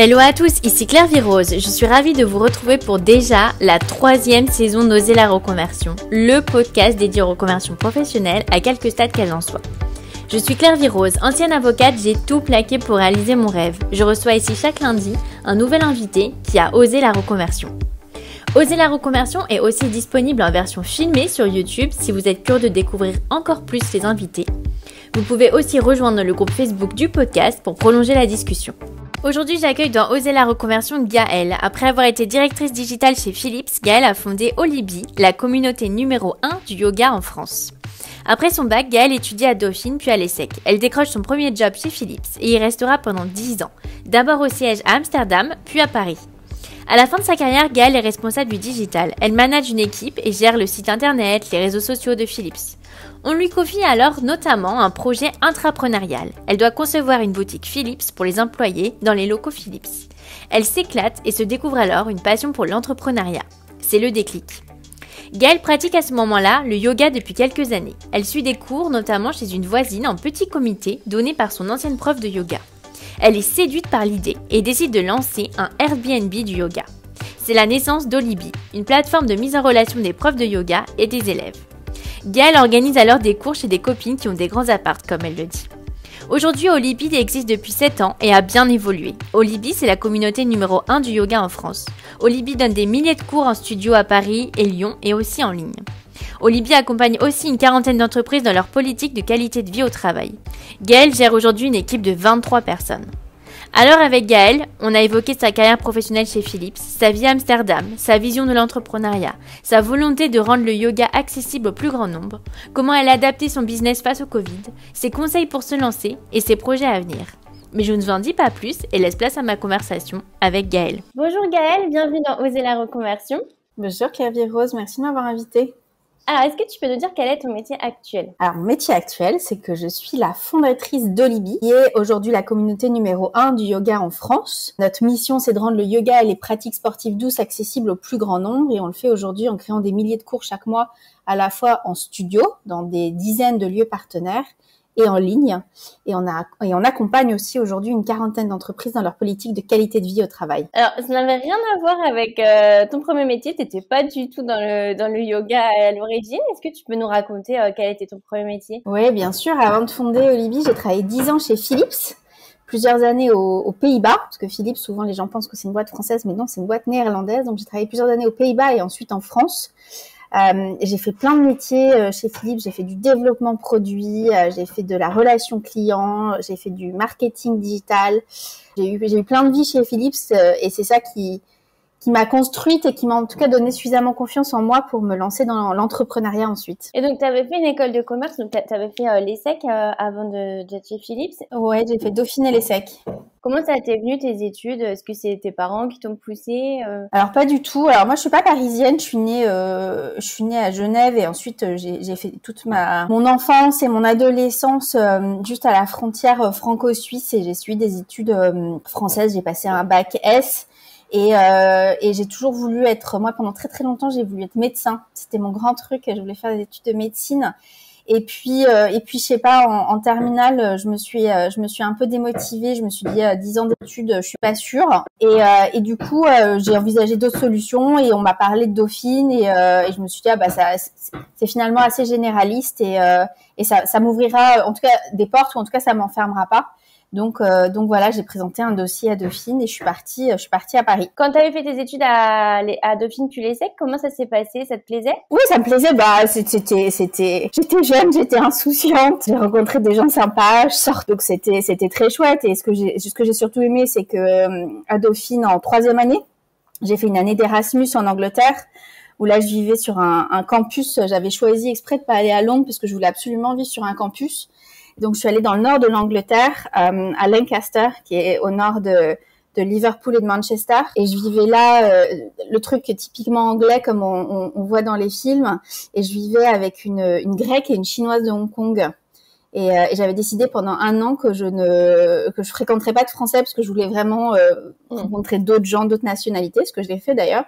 Hello à tous, ici Claire Virose. Je suis ravie de vous retrouver pour déjà la 3e saison d'Oser la reconversion, le podcast dédié aux reconversions professionnelles à quelque stade qu'elles en soient. Je suis Claire Virose, ancienne avocate, j'ai tout plaqué pour réaliser mon rêve. Je reçois ici chaque lundi un nouvel invité qui a osé la reconversion. Oser la reconversion est aussi disponible en version filmée sur YouTube si vous êtes curieux de découvrir encore plus les invités. Vous pouvez aussi rejoindre le groupe Facebook du podcast pour prolonger la discussion. Aujourd'hui, j'accueille dans Oser la reconversion Gaëlle. Après avoir été directrice digitale chez Philips, Gaëlle a fondé Olibi, la communauté numéro 1 du yoga en France. Après son bac, Gaëlle étudie à Dauphine puis à l'ESSEC. Elle décroche son premier job chez Philips et y restera pendant 10 ans. D'abord au siège à Amsterdam, puis à Paris. À la fin de sa carrière, Gaëlle est responsable du digital. Elle manage une équipe et gère le site internet, les réseaux sociaux de Philips. On lui confie alors notamment un projet intrapreneurial. Elle doit concevoir une boutique Philips pour les employés dans les locaux Philips. Elle s'éclate et se découvre alors une passion pour l'entrepreneuriat. C'est le déclic. Gaëlle pratique à ce moment-là le yoga depuis quelques années. Elle suit des cours notamment chez une voisine en petit comité donné par son ancienne prof de yoga. Elle est séduite par l'idée et décide de lancer un Airbnb du yoga. C'est la naissance d'Olibi, une plateforme de mise en relation des profs de yoga et des élèves. Gaëlle organise alors des cours chez des copines qui ont des grands apparts, comme elle le dit. Aujourd'hui, Olibi existe depuis 7 ans et a bien évolué. Olibi, c'est la communauté numéro 1 du yoga en France. Olibi donne des milliers de cours en studio à Paris et Lyon et aussi en ligne. Olibi accompagne aussi une quarantaine d'entreprises dans leur politique de qualité de vie au travail. Gaëlle gère aujourd'hui une équipe de 23 personnes. Alors avec Gaëlle, on a évoqué sa carrière professionnelle chez Philips, sa vie à Amsterdam, sa vision de l'entrepreneuriat, sa volonté de rendre le yoga accessible au plus grand nombre, comment elle a adapté son business face au Covid, ses conseils pour se lancer et ses projets à venir. Mais je ne vous en dis pas plus et laisse place à ma conversation avec Gaëlle. Bonjour Gaëlle, bienvenue dans Oser la reconversion. Bonjour Claire Virose, merci de m'avoir invitée. Alors, est-ce que tu peux nous dire quel est ton métier actuel ? Alors, mon métier actuel, c'est que je suis la fondatrice d'Olibi, qui est aujourd'hui la communauté numéro 1 du yoga en France. Notre mission, c'est de rendre le yoga et les pratiques sportives douces accessibles au plus grand nombre, et on le fait aujourd'hui en créant des milliers de cours chaque mois, à la fois en studio, dans des dizaines de lieux partenaires, et en ligne. Et on accompagne aussi aujourd'hui une quarantaine d'entreprises dans leur politique de qualité de vie au travail. Alors, ça n'avait rien à voir avec ton premier métier. Tu n'étais pas du tout dans le yoga à l'origine. Est-ce que tu peux nous raconter quel était ton premier métier ? Oui, bien sûr. Avant de fonder Olibi, j'ai travaillé 10 ans chez Philips, plusieurs années aux Pays-Bas, parce que Philips, souvent les gens pensent que c'est une boîte française, mais non, c'est une boîte néerlandaise. Donc, j'ai travaillé plusieurs années aux Pays-Bas et ensuite en France. J'ai fait plein de métiers chez Philips, j'ai fait du développement produit, j'ai fait de la relation client, j'ai fait du marketing digital. J'ai eu plein de vie chez Philips et c'est ça qui m'a construite et qui m'a en tout cas donné suffisamment confiance en moi pour me lancer dans l'entrepreneuriat ensuite. Et donc, tu avais fait une école de commerce, donc tu avais fait l'ESSEC avant d'être chez Philips ? Ouais, j'ai fait Dauphine et l'ESSEC. Comment ça t'est venu tes études ? Est-ce que c'est tes parents qui t'ont poussé ? Alors pas du tout. Alors moi je suis pas parisienne, je suis née à Genève et ensuite j'ai fait toute mon enfance et mon adolescence juste à la frontière franco-suisse et j'ai suivi des études françaises. J'ai passé un bac S. Et j'ai toujours voulu moi pendant très très longtemps j'ai voulu être médecin. C'était mon grand truc. Je voulais faire des études de médecine. Et puis je sais pas, en terminale, je me suis un peu démotivée. Je me suis dit 10 ans d'études, je suis pas sûre. Et du coup, j'ai envisagé d'autres solutions et on m'a parlé de Dauphine et je me suis dit c'est finalement assez généraliste et ça m'ouvrira en tout cas des portes ou en tout cas ça m'enfermera pas. Donc voilà, j'ai présenté un dossier à Dauphine et je suis partie à Paris. Quand tu avais fait tes études à Dauphine puis l'ESSEC, comment ça s'est passé ? Ça te plaisait ? Oui, ça me plaisait. J'étais jeune, j'étais insouciante. J'ai rencontré des gens sympas. Je sors, donc c'était très chouette. Et ce que j'ai surtout aimé, c'est que à Dauphine, en 3e année, j'ai fait une année d'Erasmus en Angleterre, où là je vivais sur un campus. J'avais choisi exprès de pas aller à Londres parce que je voulais absolument vivre sur un campus. Donc, je suis allée dans le nord de l'Angleterre, à Lancaster, qui est au nord de Liverpool et de Manchester. Et je vivais là, le truc typiquement anglais, comme on voit dans les films. Et je vivais avec une Grecque et une Chinoise de Hong Kong. Et j'avais décidé pendant 1 an que je fréquenterais pas de Français parce que je voulais vraiment rencontrer d'autres gens, d'autres nationalités, ce que je l'ai fait d'ailleurs.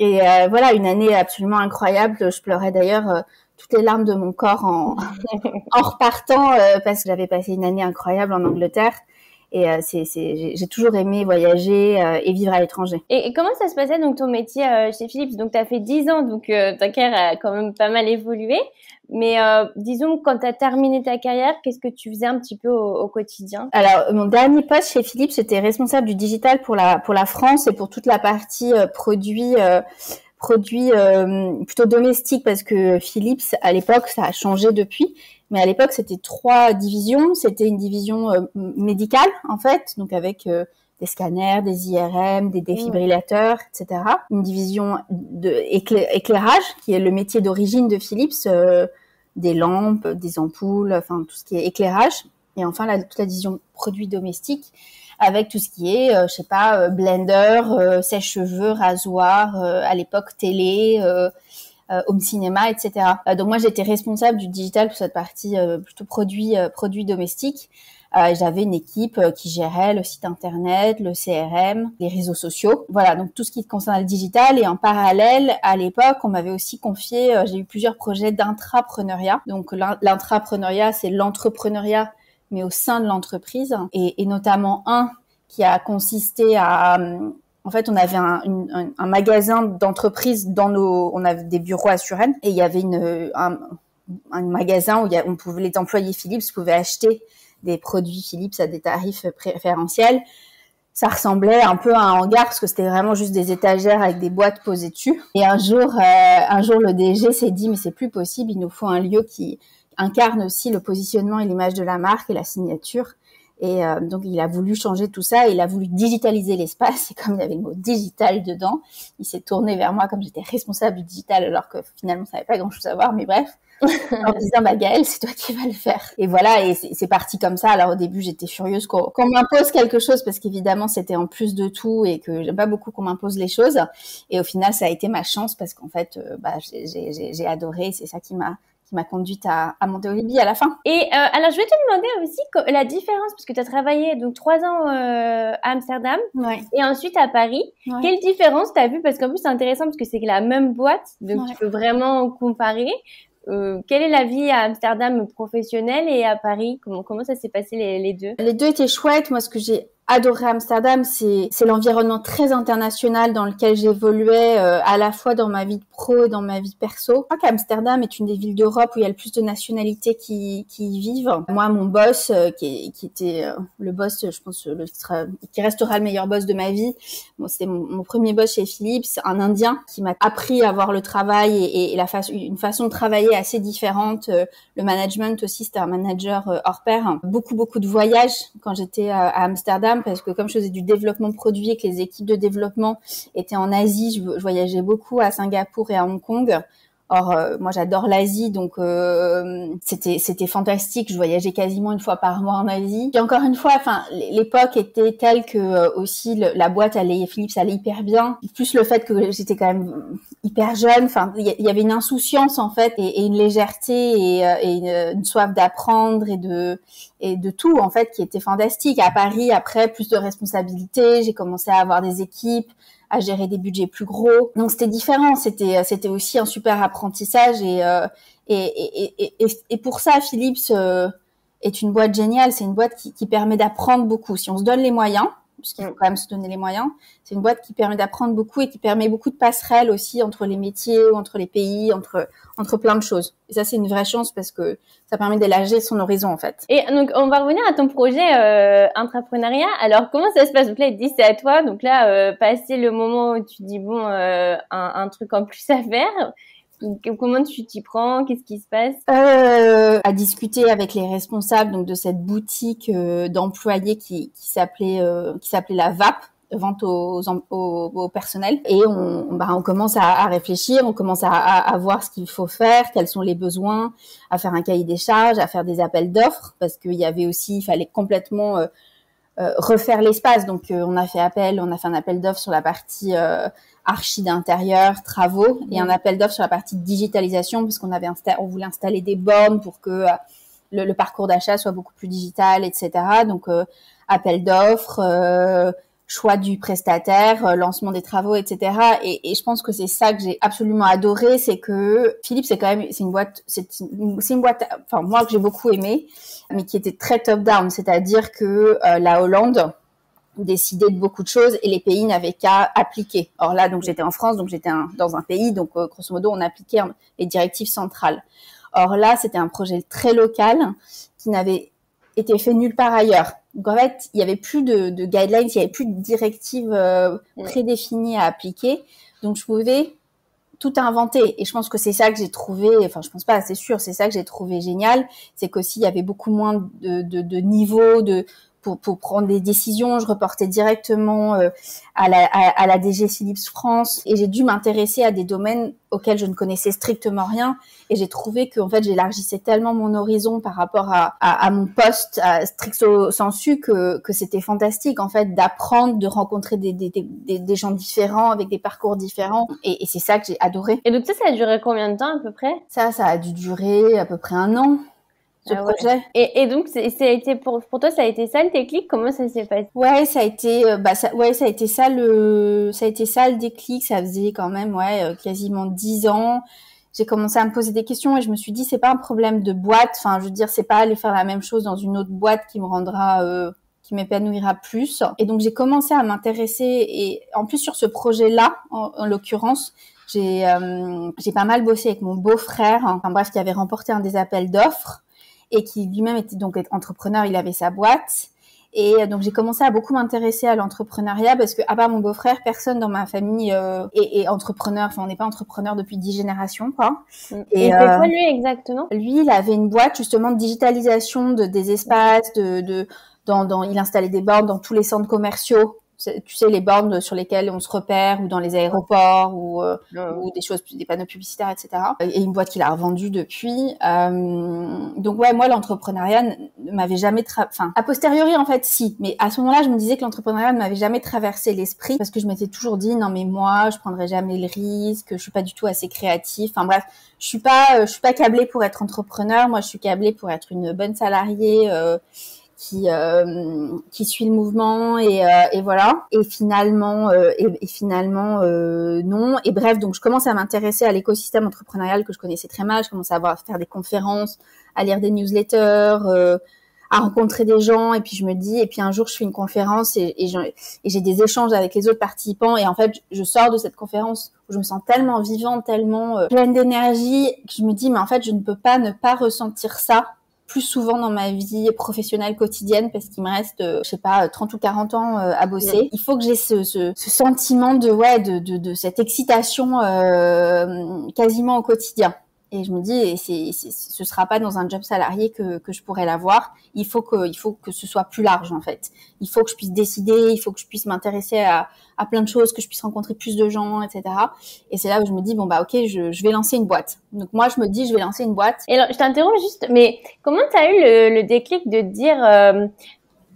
Et voilà, une année absolument incroyable. Je pleurais d'ailleurs toutes les larmes de mon corps en repartant parce que j'avais passé une année incroyable en Angleterre. Et j'ai toujours aimé voyager et vivre à l'étranger. Et comment ça se passait donc ton métier chez Philips? Donc tu as fait 10 ans, donc ta carrière a quand même pas mal évolué. Mais disons, quand tu as terminé ta carrière, qu'est-ce que tu faisais un petit peu au quotidien? Alors, mon dernier poste chez Philips, j'étais responsable du digital pour la France et pour toute la partie produits plutôt domestiques, parce que Philips, à l'époque, ça a changé depuis. Mais à l'époque, c'était 3 divisions. C'était une division médicale, en fait, donc avec des scanners, des IRM, des défibrillateurs, etc. Une division éclairage, qui est le métier d'origine de Philips, des lampes, des ampoules, enfin tout ce qui est éclairage. Et enfin, toute la division produits domestiques, avec tout ce qui est, blender, sèche-cheveux, rasoir, à l'époque télé, home cinéma, etc. Donc moi, j'étais responsable du digital pour cette partie plutôt produits domestiques. J'avais une équipe qui gérait le site internet, le CRM, les réseaux sociaux. Voilà, donc tout ce qui concerne le digital. Et en parallèle, à l'époque, on m'avait aussi confié, j'ai eu plusieurs projets d'intrapreneuriat. Donc l'intrapreneuriat, c'est l'entrepreneuriat, mais au sein de l'entreprise. Et notamment un qui a consisté à... En fait, on avait un magasin d'entreprise on avait des bureaux à Suresnes, et il y avait un magasin où les employés Philips pouvaient acheter des produits Philips à des tarifs préférentiels. Ça ressemblait un peu à un hangar parce que c'était vraiment juste des étagères avec des boîtes posées dessus. Et un jour, le DG s'est dit, mais c'est plus possible, il nous faut un lieu qui incarne aussi le positionnement et l'image de la marque et la signature. Et donc, il a voulu changer tout ça, il a voulu digitaliser l'espace. Et comme il y avait le mot digital dedans, il s'est tourné vers moi comme j'étais responsable du digital, alors que finalement, ça n'avait pas grand-chose à voir, mais bref. En disant, Gaëlle, c'est toi qui vas le faire. Et voilà, et c'est parti comme ça. Alors au début, j'étais furieuse qu'on m'impose quelque chose, parce qu'évidemment, c'était en plus de tout et que j'aime pas beaucoup qu'on m'impose les choses. Et au final, ça a été ma chance, parce qu'en fait, j'ai adoré. C'est ça qui m'a conduite à monter au Libye à la fin. Et alors, je vais te demander aussi la différence, parce que tu as travaillé donc 3 ans à Amsterdam, et ensuite à Paris. Ouais. Quelle différence tu as vue? Parce qu'en plus, c'est intéressant parce que c'est la même boîte, donc tu peux vraiment comparer. Quelle est la vie à Amsterdam professionnelle et à Paris? Comment ça s'est passé les deux? Les deux étaient chouettes. Moi, ce que j'ai adoré à Amsterdam, c'est l'environnement très international dans lequel j'évoluais, à la fois dans ma vie de pro et dans ma vie perso. Je crois qu'Amsterdam est une des villes d'Europe où il y a le plus de nationalités qui y vivent. Moi, mon boss, qui était le boss, je pense, qui restera le meilleur boss de ma vie. Bon, c'était mon premier boss chez Philips, un Indien qui m'a appris à voir le travail et une façon de travailler assez différente. Le management aussi, c'était un manager hors pair. Beaucoup de voyages quand j'étais à Amsterdam, parce que comme je faisais du développement produit et que les équipes de développement étaient en Asie, je voyageais beaucoup à Singapour et à Hong Kong. Or, moi, j'adore l'Asie, donc c'était fantastique. Je voyageais quasiment une fois par mois en Asie. Et encore une fois, enfin, l'époque était telle que aussi la boîte Philips allait hyper bien. Plus le fait que j'étais quand même hyper jeune. Enfin, il y avait une insouciance en fait et une légèreté et une soif d'apprendre et de tout en fait qui était fantastique. À Paris, après, plus de responsabilités. J'ai commencé à avoir des équipes, à gérer des budgets plus gros. Donc c'était différent, c'était aussi un super apprentissage et pour ça Philips est une boîte géniale, c'est une boîte qui permet d'apprendre beaucoup si on se donne les moyens, parce qu'il faut quand même se donner les moyens. C'est une boîte qui permet d'apprendre beaucoup et qui permet beaucoup de passerelles aussi entre les métiers, entre les pays, entre plein de choses. Et ça, c'est une vraie chance parce que ça permet d'élargir son horizon, en fait. Et donc, on va revenir à ton projet intrapreneuriat. Alors, comment ça se passe? Donc là, il te dit c'est à toi. Donc là, passer le moment où tu dis, bon, un truc en plus à faire. Comment tu t'y prends? Qu'est-ce qui se passe? À discuter avec les responsables donc de cette boutique d'employés qui s'appelait la VAP, vente au personnel, et on commence à réfléchir, on commence à voir ce qu'il faut faire, quels sont les besoins, à faire un cahier des charges, à faire des appels d'offres, parce qu'il y avait aussi, il fallait complètement refaire l'espace. Donc on a fait un appel d'offres sur la partie archi d'intérieur, travaux, et un appel d'offres sur la partie digitalisation, parce qu'on voulait installer des bornes pour que le parcours d'achat soit beaucoup plus digital, etc. Donc appel d'offres, choix du prestataire, lancement des travaux, etc. Et je pense que c'est ça que j'ai absolument adoré, c'est que Philips, c'est une boîte, enfin moi que j'ai beaucoup aimé, mais qui était très top-down, c'est-à-dire que la Hollande décidait de beaucoup de choses et les pays n'avaient qu'à appliquer. Or là, donc j'étais en France, donc j'étais dans un pays, donc grosso modo, on appliquait les directives centrales. Or là, c'était un projet très local qui n'avait été fait nulle part ailleurs. Donc en fait, il y avait plus de guidelines, il y avait plus de directives prédéfinies à appliquer. Donc je pouvais tout inventer. Et je pense que c'est ça que j'ai trouvé, enfin je pense pas, c'est sûr, c'est ça que j'ai trouvé génial, c'est qu'aussi il y avait beaucoup moins de niveaux pour prendre des décisions. Je reportais directement à la DG Philips France et j'ai dû m'intéresser à des domaines auxquels je ne connaissais strictement rien. Et j'ai trouvé que en fait j'élargissais tellement mon horizon par rapport à mon poste à stricto sensu que c'était fantastique en fait d'apprendre, de rencontrer des gens différents avec des parcours différents. Et c'est ça que j'ai adoré. Et donc ça a duré combien de temps à peu près? Ça a dû durer à peu près 1 an. Ce projet. Ouais. Et donc, ça a été pour toi, ça a été ça le déclic? Comment ça s'est passé? Ouais, ça a été ça le déclic. Ça faisait quand même, quasiment 10 ans. J'ai commencé à me poser des questions et je me suis dit, c'est pas un problème de boîte. Enfin, je veux dire, c'est pas aller faire la même chose dans une autre boîte qui me rendra, qui m'épanouira plus. Et donc, j'ai commencé à m'intéresser et en plus sur ce projet-là, en l'occurrence, j'ai pas mal bossé avec mon beau-frère, enfin bref, qui avait remporté un des appels d'offres et qui lui-même était donc entrepreneur, il avait sa boîte. Et donc j'ai commencé à beaucoup m'intéresser à l'entrepreneuriat parce que à part mon beau-frère, personne dans ma famille est entrepreneur. Enfin, on n'est pas entrepreneur depuis 10 générations, quoi. Et il fait quoi lui exactement? Lui, il avait une boîte justement de digitalisation des espaces, il installait des bornes dans tous les centres commerciaux. Tu sais, les bornes sur lesquelles on se repère, ou dans les aéroports, ou des choses, des panneaux publicitaires, etc. Et une boîte qu'il a revendue depuis. Donc ouais, moi, l'entrepreneuriat ne m'avait jamais a posteriori, en fait, si. Mais à ce moment-là, je me disais que l'entrepreneuriat ne m'avait jamais traversé l'esprit, parce que je m'étais toujours dit, non, mais moi, je prendrai jamais le risque, je suis pas du tout assez créatif. Enfin bref, je suis pas câblée pour être entrepreneur. Moi, je suis câblée pour être une bonne salariée, qui suit le mouvement et voilà. Et finalement non. Et bref, donc je commence à m'intéresser à l'écosystème entrepreneurial que je connaissais très mal. Je commence à faire des conférences, à lire des newsletters, à rencontrer des gens. Et puis un jour je fais une conférence et j'ai des échanges avec les autres participants. Et en fait, je sors de cette conférence où je me sens tellement vivante, tellement pleine d'énergie que je me dis mais en fait je ne peux pas ne pas ressentir ça plus souvent dans ma vie professionnelle quotidienne parce qu'il me reste, je sais pas, 30 ou 40 ans à bosser. Il faut que j'ai ce sentiment de cette excitation quasiment au quotidien. Et je me dis, ce sera pas dans un job salarié que je pourrais l'avoir. Il faut que ce soit plus large en fait. Il faut que je puisse décider, il faut que je puisse m'intéresser à plein de choses, que je puisse rencontrer plus de gens, etc. Et c'est là où je me dis bon bah ok, je vais lancer une boîte. Donc moi je me dis je vais lancer une boîte. Et alors je t'interromps juste, mais comment t'as eu le déclic de dire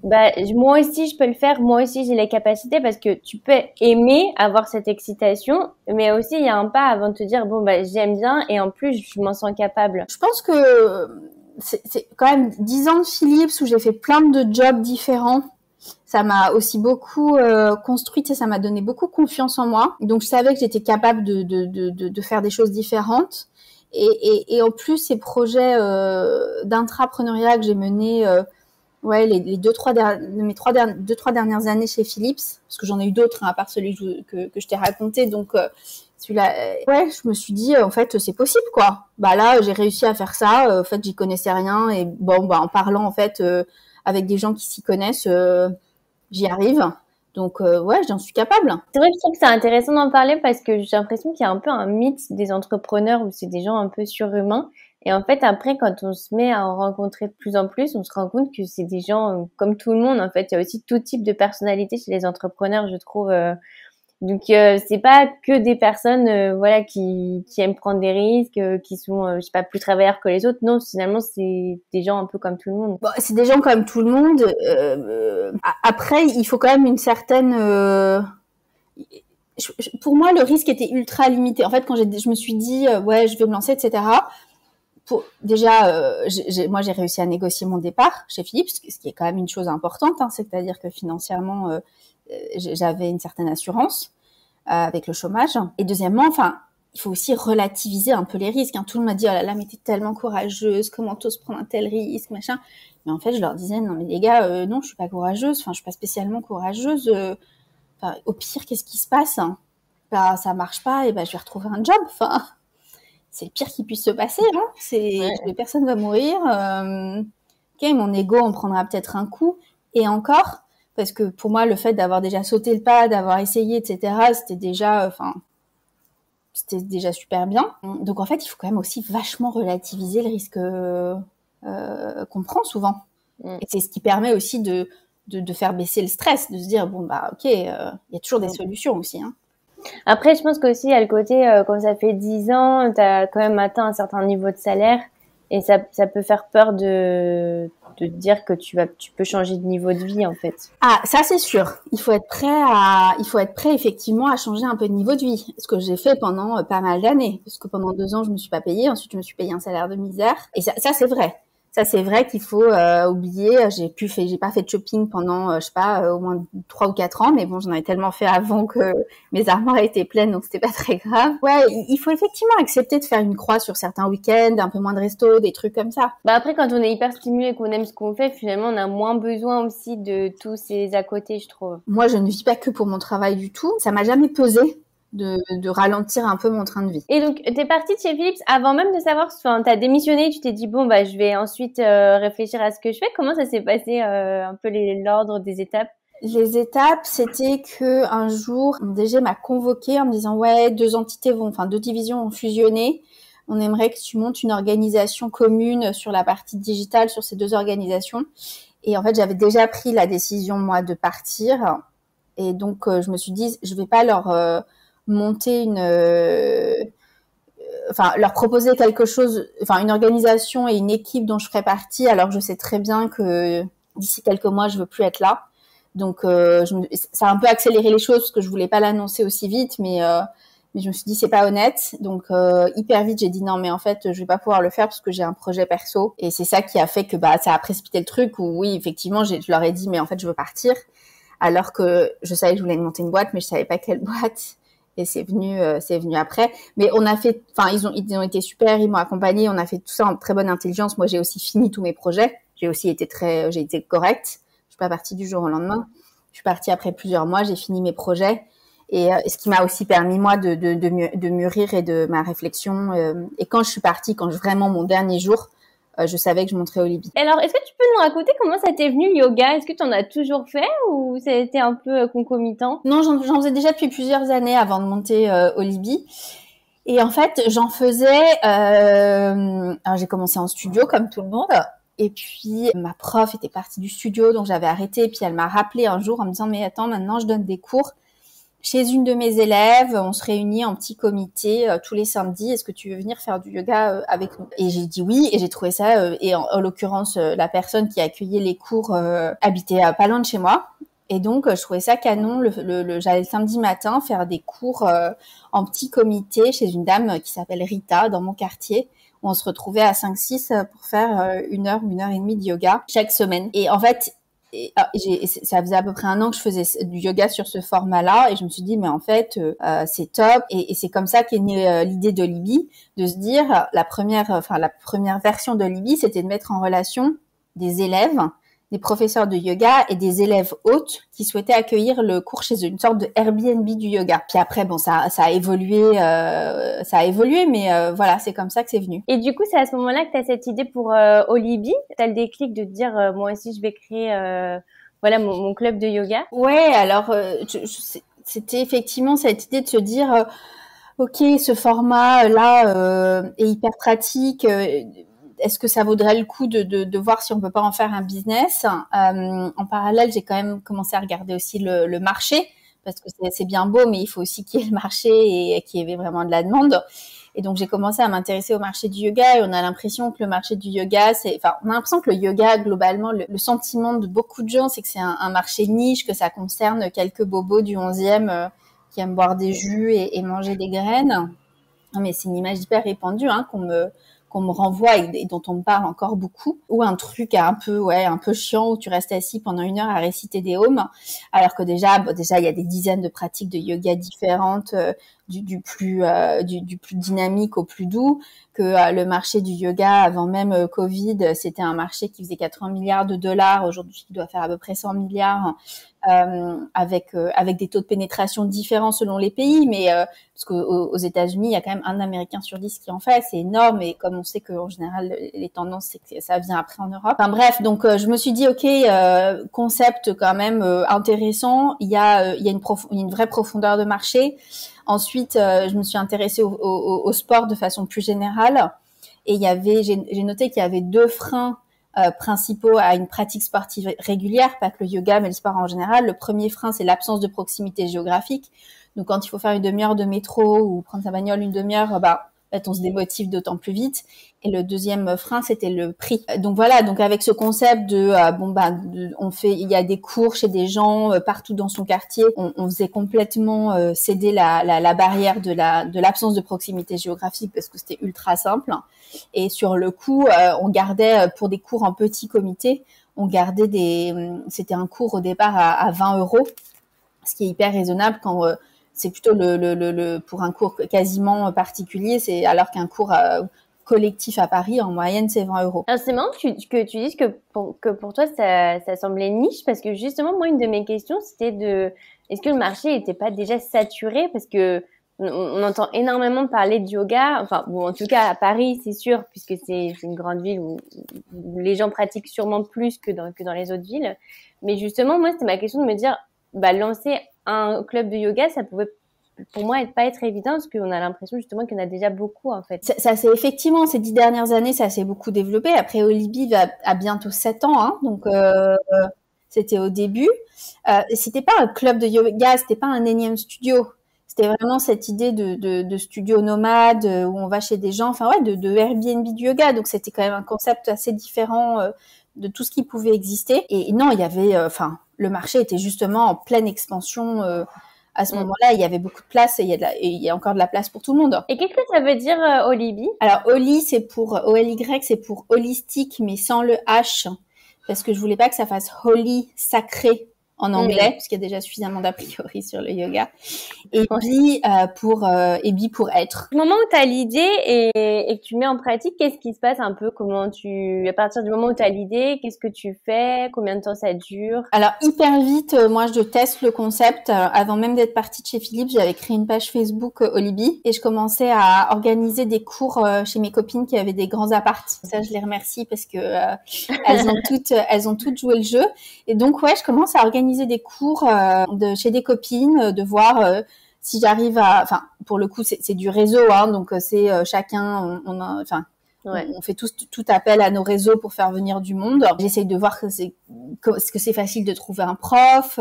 moi aussi je peux le faire, moi aussi j'ai les capacités, parce que tu peux aimer avoir cette excitation, mais aussi il y a un pas avant de te dire j'aime bien et en plus je m'en sens capable. Je pense que c'est quand même 10 ans de Philips où j'ai fait plein de jobs différents. Ça m'a aussi beaucoup construite et ça m'a donné beaucoup confiance en moi. Donc je savais que j'étais capable de faire des choses différentes. Et en plus ces projets d'intrapreneuriat que j'ai menés les deux trois dernières années chez Philips, parce que j'en ai eu d'autres à part celui que je t'ai raconté. Donc celui-là, je me suis dit en fait c'est possible quoi. Bah là j'ai réussi à faire ça. En fait j'y connaissais rien et en parlant en fait avec des gens qui s'y connaissent, j'y arrive. Donc j'en suis capable. C'est vrai que je trouve que c'est intéressant d'en parler parce que j'ai l'impression qu'il y a un peu un mythe des entrepreneurs où c'est des gens un peu surhumains. Et en fait, après, quand on se met à en rencontrer de plus en plus, on se rend compte que c'est des gens comme tout le monde. En fait, il y a aussi tout type de personnalité chez les entrepreneurs, je trouve. Donc, c'est pas que des personnes, qui aiment prendre des risques, qui sont, plus travailleurs que les autres. Non, finalement, c'est des gens un peu comme tout le monde. Bon, c'est des gens comme tout le monde. Après, il faut quand même une certaine. Pour moi, le risque était ultra limité. En fait, quand je me suis dit, je vais me lancer, etc. Moi, j'ai réussi à négocier mon départ chez Philips, ce qui est quand même une chose importante. Hein, c'est-à-dire que financièrement, j'avais une certaine assurance avec le chômage. Et deuxièmement, enfin, il faut aussi relativiser un peu les risques. Tout le monde m'a dit, oh là là, mais t'es tellement courageuse, comment t'oses prendre un tel risque, machin. Mais en fait, je leur disais, non, mais les gars, non, je suis pas courageuse. Enfin, je suis pas spécialement courageuse. Enfin, au pire, qu'est-ce qui se passe? Bah, ça marche pas, et ben, je vais retrouver un job. Enfin, c'est le pire qui puisse se passer, personne va mourir. Ok, mon ego en prendra peut-être un coup. Et encore, parce que pour moi, le fait d'avoir déjà sauté le pas, d'avoir essayé, etc., c'était déjà super bien. Donc en fait, il faut quand même aussi vachement relativiser le risque qu'on prend souvent. Et c'est ce qui permet aussi de faire baisser le stress, de se dire bon bah ok, il y a toujours des solutions aussi. Après, je pense qu'aussi il y a le côté quand ça fait 10 ans, t'as quand même atteint un certain niveau de salaire et ça peut faire peur de dire que tu peux changer de niveau de vie en fait. Ah, ça c'est sûr. Il faut être prêt effectivement à changer un peu de niveau de vie. Ce que j'ai fait pendant pas mal d'années, parce que pendant 2 ans je me suis pas payée, ensuite je me suis payé un salaire de misère. Et ça c'est vrai. Ça c'est vrai qu'il faut oublier. J'ai pas fait de shopping pendant je sais pas au moins 3 ou 4 ans, mais bon j'en avais tellement fait avant que mes armoires étaient pleines, donc c'était pas très grave. Ouais, il faut effectivement accepter de faire une croix sur certains week-ends, un peu moins de resto, des trucs comme ça. Bah après quand on est hyper stimulé et qu'on aime ce qu'on fait, finalement on a moins besoin aussi de tous ces à côté, je trouve. Moi je ne vis pas que pour mon travail du tout. Ça m'a jamais pesé de ralentir un peu mon train de vie. Et donc, t'es partie de chez Philips avant même de savoir, enfin, t'as démissionné, tu t'es dit, bon, bah, je vais ensuite réfléchir à ce que je fais. Comment ça s'est passé, un peu l'ordre des étapes? Les étapes, c'était que un jour, mon DG m'a convoqué en me disant, ouais, 2 divisions vont fusionner. On aimerait que tu montes une organisation commune sur la partie digitale, sur ces 2 organisations. Et en fait, j'avais déjà pris la décision, moi, de partir. Et donc, je me suis dit, je vais pas leur monter leur proposer quelque chose, une organisation et une équipe dont je ferais partie, alors que je sais très bien que d'ici quelques mois, je veux plus être là. Donc, ça a un peu accéléré les choses parce que je voulais pas l'annoncer aussi vite, mais je me suis dit c'est pas honnête. Donc, hyper vite, j'ai dit non, mais en fait, je vais pas pouvoir le faire parce que j'ai un projet perso. Et c'est ça qui a fait que ça a précipité le truc. Où oui, effectivement, je leur ai dit mais en fait, je veux partir. Alors que je savais que je voulais monter une boîte, mais je savais pas quelle boîte. Et c'est venu après. Mais on a fait, ils ont été super, ils m'ont accompagné, on a fait tout ça en très bonne intelligence. Moi, j'ai aussi fini tous mes projets. J'ai été correcte. Je suis pas partie du jour au lendemain. Je suis partie après plusieurs mois, j'ai fini mes projets. Et ce qui m'a aussi permis, moi, de mûrir et de ma réflexion. Et quand je suis partie, vraiment mon dernier jour, je savais que je monterais au Libye. Alors, est-ce que tu peux nous raconter comment ça t'est venu, le yoga? Est-ce que tu en as toujours fait ou ça a été un peu concomitant? Non, j'en faisais déjà depuis plusieurs années avant de monter au Libye. Et en fait, j'en faisais... alors, j'ai commencé en studio, comme tout le monde. Et puis, ma prof était partie du studio, donc j'avais arrêté. Et puis, elle m'a rappelé un jour en me disant « Mais attends, maintenant, je donne des cours. » Chez une de mes élèves, on se réunit en petit comité tous les samedis. Est-ce que tu veux venir faire du yoga avec nous? Et j'ai dit oui, et j'ai trouvé ça. Et en l'occurrence, la personne qui accueillait les cours habitait pas loin de chez moi. Et donc, je trouvais ça canon. J'allais le samedi matin faire des cours en petit comité chez une dame qui s'appelle Rita, dans mon quartier, où on se retrouvait à 5-6 pour faire 1 heure, 1 heure et demie de yoga chaque semaine. Et en fait, ça faisait à peu près 1 an que je faisais du yoga sur ce format-là, et je me suis dit mais en fait c'est top, et c'est comme ça qu'est née l'idée de Libye, de se dire la première version de Libye, c'était de mettre en relation des élèves, des professeurs de yoga et des élèves hôtes qui souhaitaient accueillir le cours chez eux, une sorte de Airbnb du yoga. Puis après, bon, ça a évolué, mais voilà, c'est comme ça que c'est venu. Et du coup, c'est à ce moment-là que tu as cette idée pour Olibi. Tu as le déclic de te dire, moi aussi, je vais créer mon club de yoga. Ouais, alors, c'était effectivement cette idée de se dire, ok, ce format-là est hyper pratique. Est-ce que ça vaudrait le coup de voir si on peut pas en faire un business? En parallèle, j'ai quand même commencé à regarder aussi le marché, parce que c'est bien beau, mais il faut aussi qu'il y ait le marché et qu'il y ait vraiment de la demande. Et donc, j'ai commencé à m'intéresser au marché du yoga, et on a l'impression que le marché du yoga, on a l'impression que le yoga, globalement, le sentiment de beaucoup de gens, c'est que c'est un marché niche, que ça concerne quelques bobos du 11e qui aiment boire des jus et manger des graines. Non, mais c'est une image hyper répandue, qu'on qu'on me renvoie et dont on me parle encore beaucoup, ou un truc un peu chiant où tu restes assis pendant 1 heure à réciter des ohms, alors que déjà il y a des dizaines de pratiques de yoga différentes, du plus dynamique au plus doux, que le marché du yoga avant même Covid, c'était un marché qui faisait 80 milliards de dollars, aujourd'hui il doit faire à peu près 100 milliards, avec des taux de pénétration différents selon les pays, mais parce qu'aux États-Unis, il y a quand même un Américain sur 10 qui en fait, c'est énorme, et comme on sait qu'en général les tendances, c'est que ça vient après en Europe. Enfin bref, donc je me suis dit ok, concept quand même intéressant, il y a une vraie profondeur de marché. Ensuite, je me suis intéressée au sport de façon plus générale, et j'ai noté qu'il y avait 2 freins principaux à une pratique sportive régulière, pas que le yoga, mais le sport en général. Le premier frein, c'est l'absence de proximité géographique. Donc, quand il faut faire une demi-heure de métro ou prendre sa bagnole une demi-heure, on se démotive d'autant plus vite. Et le deuxième frein, c'était le prix. Donc voilà, donc avec ce concept il y a des cours chez des gens partout dans son quartier. On faisait complètement céder la barrière de l'absence de proximité géographique parce que c'était ultra simple. Et sur le coup, on gardait pour des cours en petit comité, c'était un cours au départ à 20 euros, ce qui est hyper raisonnable quand c'est plutôt pour un cours quasiment particulier, c'est alors qu'un cours collectif à Paris, en moyenne, c'est 20 euros. Alors, c'est marrant que tu dises que pour toi, ça semblait niche, parce que justement, moi, une de mes questions, c'était est-ce que le marché n'était pas déjà saturé? Parce que on entend énormément parler de yoga, enfin, bon, en tout cas, à Paris, c'est sûr, puisque c'est une grande ville où les gens pratiquent sûrement plus que dans les autres villes. Mais justement, moi, c'était ma question de me dire, lancer un club de yoga, ça pouvait pour moi pas être évident, parce qu'on a l'impression justement qu'il y en a déjà beaucoup en fait. Ça c'est effectivement, ces 10 dernières années, ça s'est beaucoup développé. Après, Olibi a bientôt 7 ans, hein, donc c'était au début. C'était pas un club de yoga, c'était pas un énième studio. C'était vraiment cette idée de studio nomade où on va chez des gens, enfin ouais, de Airbnb du yoga. Donc c'était quand même un concept assez différent de tout ce qui pouvait exister. Et non, il y avait, le marché était justement en pleine expansion. À ce moment-là, il y avait beaucoup de place et il y a encore de la place pour tout le monde. Et qu'est-ce que ça veut dire Olibi? Alors Oli, c'est pour OLY, c'est pour holistique, mais sans le H, parce que je voulais pas que ça fasse holy, sacré en anglais, parce qu'il y a déjà suffisamment d'a priori sur le yoga. Et Bi pour être. Au moment où tu as l'idée et que tu mets en pratique, qu'est-ce qui se passe un peu? À partir du moment où tu as l'idée, qu'est-ce que tu fais? Combien de temps ça dure? Alors hyper vite, moi je teste le concept. Avant même d'être partie de chez Philippe, j'avais créé une page Facebook Olibi et je commençais à organiser des cours chez mes copines qui avaient des grands apparts. Ça, je les remercie parce que elles ont toutes joué le jeu. Et donc ouais, je commence à organiser des cours chez des copines, de voir si j'arrive pour le coup c'est du réseau, hein, donc c'est chacun, on fait tout appel à nos réseaux pour faire venir du monde. J'essaye de voir est-ce que c'est facile de trouver un prof,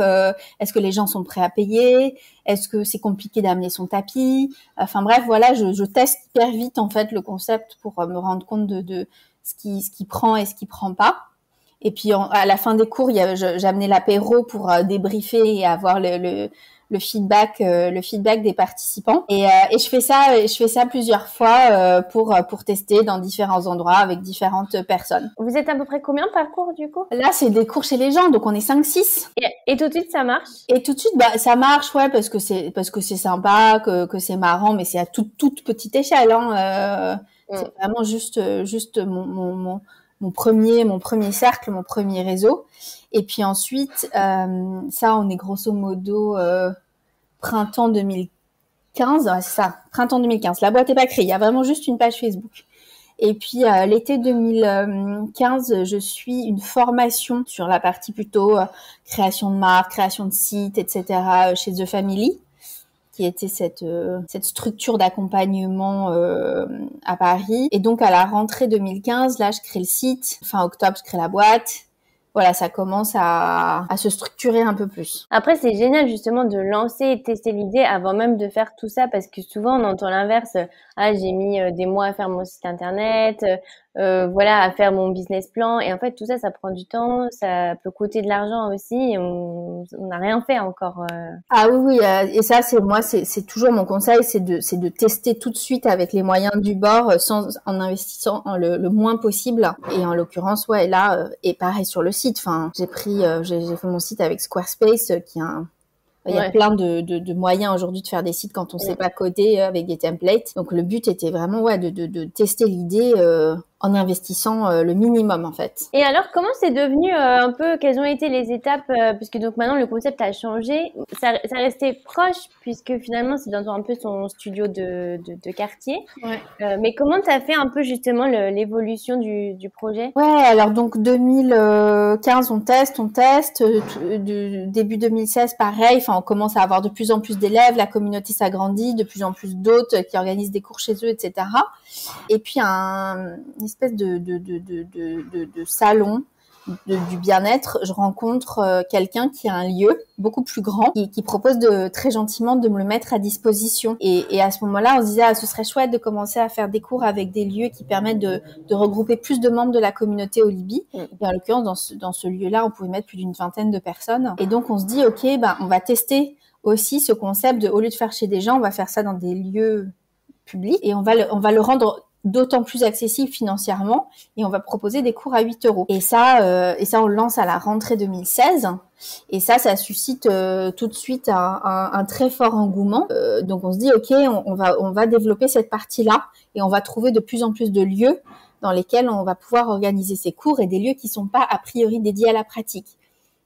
est-ce que les gens sont prêts à payer, est-ce que c'est compliqué d'amener son tapis. Enfin bref, voilà, je teste hyper vite en fait le concept pour me rendre compte de ce qui prend et ce qui prend pas. Et puis à la fin des cours, j'amenais l'apéro pour débriefer et avoir le feedback des participants. Et je fais ça plusieurs fois pour tester dans différents endroits avec différentes personnes. Vous êtes à peu près combien par cours du coup? Là, c'est des cours chez les gens, donc on est 5-6. Et tout de suite ça marche? Et tout de suite, ça marche, ouais, parce que c'est sympa, que c'est marrant, mais c'est à toute petite échelle, hein. C'est vraiment juste mon premier cercle, mon premier réseau. Et puis ensuite, ça, on est grosso modo printemps 2015. Ouais, c'est ça, printemps 2015. La boîte est pas créée, il y a vraiment juste une page Facebook. Et puis l'été 2015, je suis une formation sur la partie plutôt création de marque, création de site, etc. Chez The Family, qui était cette structure d'accompagnement à Paris. Et donc à la rentrée 2015, là je crée le site, fin octobre je crée la boîte. Voilà, ça commence à se structurer un peu plus. Après, c'est génial justement de lancer et tester l'idée avant même de faire tout ça, parce que souvent on entend l'inverse. Ah, j'ai mis des mois à faire mon site internet, voilà, à faire mon business plan. Et en fait, tout ça, ça prend du temps, ça peut coûter de l'argent aussi. Et on n'a rien fait encore. Ah oui, et ça, c'est toujours mon conseil, c'est de tester tout de suite avec les moyens du bord, en investissant le moins possible. Et en l'occurrence, ouais, là, et pareil sur le site. Enfin, j'ai fait mon site avec Squarespace, qui est il y a plein de moyens aujourd'hui de faire des sites quand on sait pas coder avec des templates. Donc le but était vraiment de tester l'idée en investissant le minimum en fait. Et alors, comment c'est devenu un peu, quelles ont été les étapes, puisque donc maintenant le concept a changé, ça restait proche puisque finalement c'est dans un peu son studio de quartier. Ouais. Mais comment t'as fait un peu justement l'évolution du projet? Ouais, alors donc 2015 on teste, début 2016 pareil, enfin on commence à avoir de plus en plus d'élèves, la communauté s'agrandit, de plus en plus d'autres qui organisent des cours chez eux, etc. Et puis une espèce de salon du bien-être, je rencontre quelqu'un qui a un lieu beaucoup plus grand qui propose très gentiment de me le mettre à disposition. Et à ce moment-là, on se disait ce serait chouette de commencer à faire des cours avec des lieux qui permettent de regrouper plus de membres de la communauté au Libye. Et en l'occurrence, dans ce lieu-là, on pouvait mettre plus d'une vingtaine de personnes. Et donc, on se dit, OK, on va tester aussi ce concept au lieu de faire chez des gens, on va faire ça dans des lieux publics et on va le rendre d'autant plus accessible financièrement et on va proposer des cours à 8 €. Et ça, on le lance à la rentrée 2016. Et ça suscite tout de suite un très fort engouement. Donc on se dit, OK, on va développer cette partie-là et on va trouver de plus en plus de lieux dans lesquels on va pouvoir organiser ces cours et des lieux qui sont pas a priori dédiés à la pratique.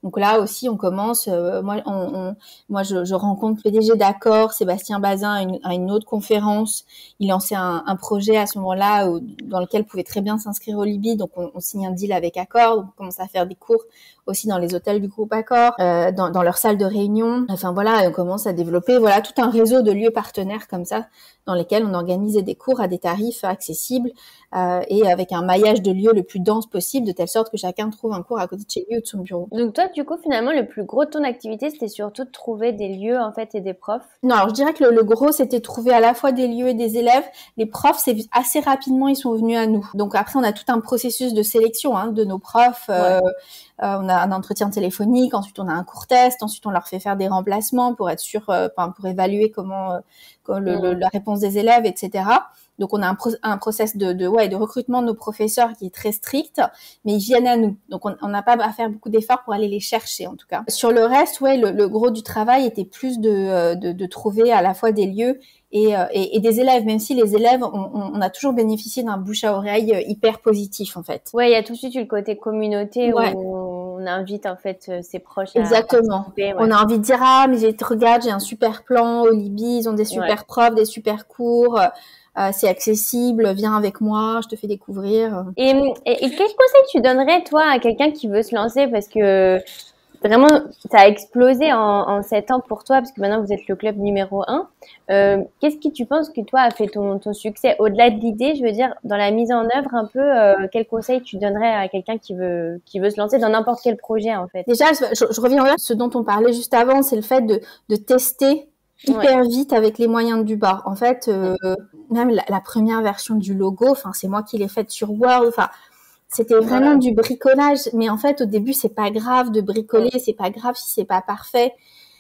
Donc là aussi, on commence. Moi, je rencontre le PDG d'Accor, Sébastien Bazin, à une autre conférence. Il lançait un projet à ce moment-là dans lequel pouvait très bien s'inscrire au Libye. Donc, on signe un deal avec Accor. Donc, on commence à faire des cours aussi dans les hôtels du groupe Accor, dans leur salle de réunion. Enfin voilà, on commence à développer tout un réseau de lieux partenaires comme ça, dans lesquels on organisait des cours à des tarifs accessibles et avec un maillage de lieux le plus dense possible, de telle sorte que chacun trouve un cours à côté de chez lui ou de son bureau. Donc toi, du coup, finalement, le plus gros de ton activité, c'était surtout de trouver des lieux, en fait, et des profs? Non, alors je dirais que le gros, c'était de trouver à la fois des lieux et des élèves. Les profs, c'est assez rapidement, ils sont venus à nous. Donc après, on a tout un processus de sélection de nos profs. On a un entretien téléphonique, ensuite on a un cours test, ensuite on leur fait faire des remplacements pour être sûr, pour évaluer comment la réponse des élèves, etc. Donc on a un process de recrutement de nos professeurs qui est très strict, mais ils viennent à nous. Donc on n'a pas à faire beaucoup d'efforts pour aller les chercher en tout cas. Sur le reste, le gros du travail était plus de trouver à la fois des lieux et des élèves, même si les élèves, on a toujours bénéficié d'un bouche à oreille hyper positif en fait. Ouais, il y a tout de suite eu le côté communauté où on invite en fait ses proches à participer. On a envie de dire mais regarde, j'ai un super plan au Libye, ils ont des super profs, des super cours. C'est accessible, viens avec moi, je te fais découvrir. Et quel conseil tu donnerais, toi, à quelqu'un qui veut se lancer? Parce que vraiment, ça a explosé en 7 ans pour toi, parce que maintenant, vous êtes le club numéro 1. Qu'est-ce qui, tu penses, que toi, a fait ton succès? Au-delà de l'idée, je veux dire, dans la mise en œuvre, un peu, quel conseil tu donnerais à quelqu'un qui veut se lancer dans n'importe quel projet, en fait? Déjà, je reviens à ce dont on parlait juste avant, c'est le fait de tester hyper vite avec les moyens du bord. En fait, même la première version du logo, c'est moi qui l'ai faite sur Word, c'était vraiment du bricolage. Mais en fait, au début, c'est pas grave de bricoler, c'est pas grave si c'est pas parfait.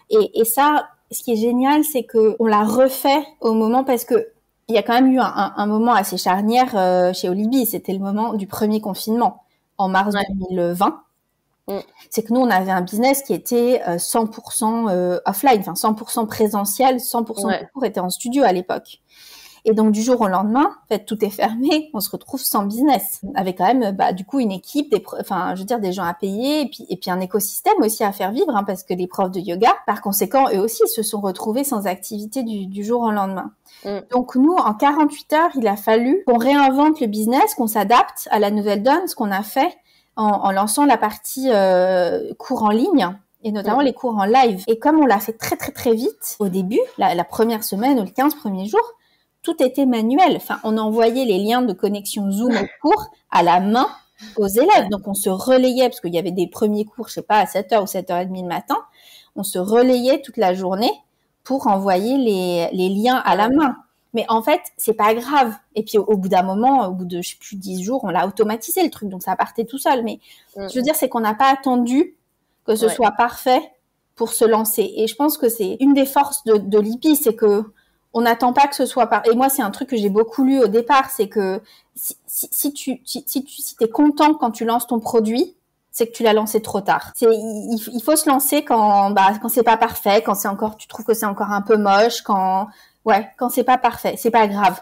Et ça, ce qui est génial, c'est que on l'a refait au moment, parce que il y a quand même eu un moment assez charnière chez Olibi. C'était le moment du premier confinement en mars 2020. C'est que nous, on avait un business qui était 100% offline, 100% présentiel, 100% des cours étaient en studio à l'époque. Et donc, du jour au lendemain, en fait, tout est fermé, on se retrouve sans business, avec quand même, du coup, une équipe, des gens à payer, et puis un écosystème aussi à faire vivre, parce que les profs de yoga, par conséquent, eux aussi, se sont retrouvés sans activité du jour au lendemain. Donc, nous, en 48 heures, il a fallu qu'on réinvente le business, qu'on s'adapte à la nouvelle donne, ce qu'on a fait en lançant la partie cours en ligne, et notamment les cours en live. Et comme on l'a fait très, très, très vite, au début, la première semaine ou les 15 premiers jours, tout était manuel. On envoyait les liens de connexion Zoom au cours à la main aux élèves. Donc, on se relayait, parce qu'il y avait des premiers cours, je sais pas, à 7h ou 7h30 le matin. On se relayait toute la journée pour envoyer les liens à la main. Mais en fait, c'est pas grave. Et puis au bout d'un moment, au bout de, je sais plus, 10 jours, on l'a automatisé le truc, donc ça partait tout seul. Mais je veux dire, c'est qu'on n'a pas attendu que ce soit parfait pour se lancer. Et je pense que c'est une des forces de l'IPI, c'est que on n'attend pas que ce soit Et moi, c'est un truc que j'ai beaucoup lu au départ, c'est que si t'es content quand tu lances ton produit, c'est que tu l'as lancé trop tard. Il faut se lancer quand c'est pas parfait, quand tu trouves que c'est encore un peu moche, quand c'est pas parfait, c'est pas grave.